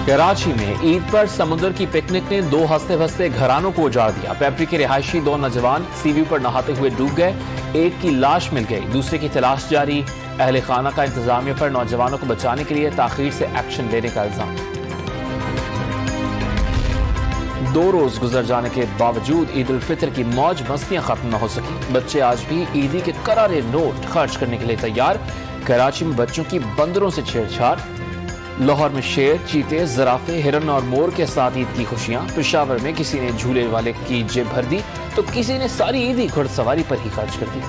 कराची में ईद पर समुद्र की पिकनिक ने दो हंसते हंसते घरानों को उजाड़ दिया। पेपरी के रिहायशी दो नौजवान सीव्यू पर नहाते हुए डूब गए। एक की लाश मिल गई, दूसरे की तलाश जारी। अहले खाना का इंतजामिया पर नौजवानों को बचाने के लिए ताखीर से एक्शन लेने का इल्जाम। 2 रोज गुजर जाने के बावजूद ईद उल फितर की मौज मस्तियां खत्म न हो सकी। बच्चे आज भी ईदी के करारे नोट खर्च करने के लिए तैयार। कराची में बच्चों की बंदरों से छेड़छाड़। लाहौर में शेर, चीते, जराफे, हिरन और मोर के साथ ईद की खुशियां। पेशावर में किसी ने झूले वाले की जेब भर दी तो किसी ने सारी ईदी घुड़सवारी पर ही खर्च कर दी।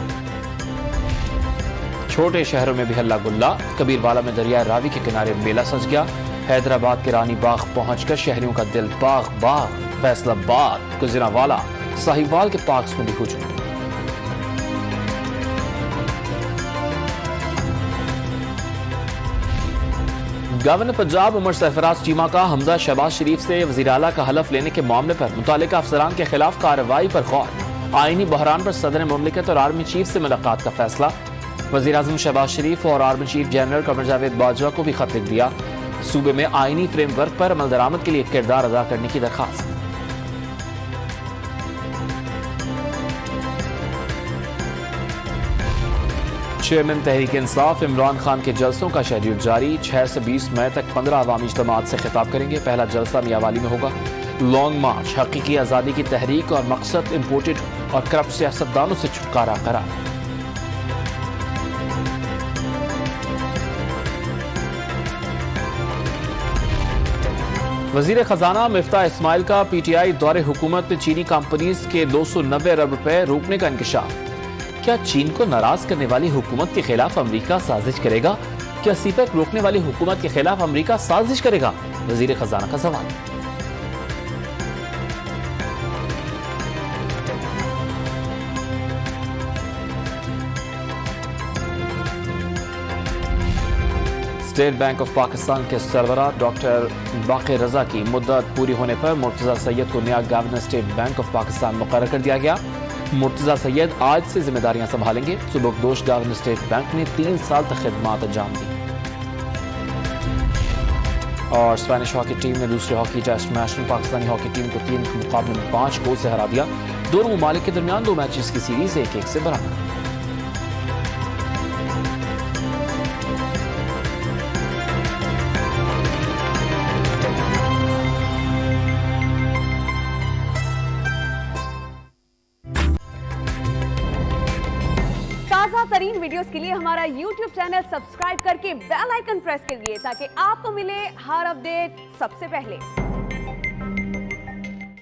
छोटे शहरों में भी हल्ला गुल्ला। कबीरवाला में दरिया रावी के किनारे मेला सज गया। हैदराबाद के रानी बाग पहुंचकर शहरियों का दिल बाग बाग। फैसलाबाद, गुजरांवाला, साहिवाल के पार्क्स में भी हुजूम। गवर्नर पंजाब उमर सरफराज चीमा का हमजा शहबाज शरीफ से वजीर आला का हलफ लेने के मामले पर मुतालिका अफसरान के खिलाफ कार्रवाई पर गौर। आईनी बहरान पर सदर मुमलिकत और आर्मी चीफ से मुलाकात का फैसला। वजीर आजम शहबाज शरीफ और army chief general Qamar Javed Bajwa को भी खत लिख दिया। सूबे में आईनी फ्रेमवर्क पर अमल दरामद के लिए किरदार अदा करने की दरखास्त। चेयरमैन तहरीक इंसाफ इमरान खान के जलसों का शेड्यूल जारी। 6 से 20 मई तक 15 अवामी इज्तिमात से खिताब करेंगे। पहला जलसा मियावाली में होगा। लॉन्ग मार्च, हकीकी आज़ादी की तहरीक और मकसद इम्पोर्टेड और करप्ट सियासतदानों से छुटकारा करार। वजीर खजाना मिफ्ताह इस्माइल का पीटीआई दौरे हुकूमत में चीनी कंपनीज के 290 अरब रुपए रोकने का इंकशाफ। क्या चीन को नाराज करने वाली हुकूमत के खिलाफ अमेरिका साजिश करेगा? क्या सीपेक रोकने वाली हुकूमत के खिलाफ अमेरिका साजिश करेगा? वजीर खजाना का सवाल। स्टेट बैंक ऑफ पाकिस्तान के सरबराह डॉक्टर बाक़िर रजा की मुद्दत पूरी होने पर मुर्तजा सैयद को नया governor state bank of Pakistan मुकर्रर कर दिया गया। मुर्तजा सैयद आज से जिम्मेदारियां संभालेंगे। सुबकदोश गवर्नर स्टेट बैंक ने 3 साल तक खिदमात अंजाम दी। और स्पेनिश हॉकी टीम ने दूसरे हॉकी टेस्ट मैच में पाकिस्तानी हॉकी टीम को 3 के मुकाबले में 5 गोल से हरा दिया। दोनों ममालिक के दरमियान 2 मैचेस की सीरीज 1-1 से बराबर। ताज़ा तरीन वीडियोस के लिए हमारा YouTube चैनल सब्सक्राइब करके बेल आइकन प्रेस करिए ताकि आपको मिले हर अपडेट सबसे पहले।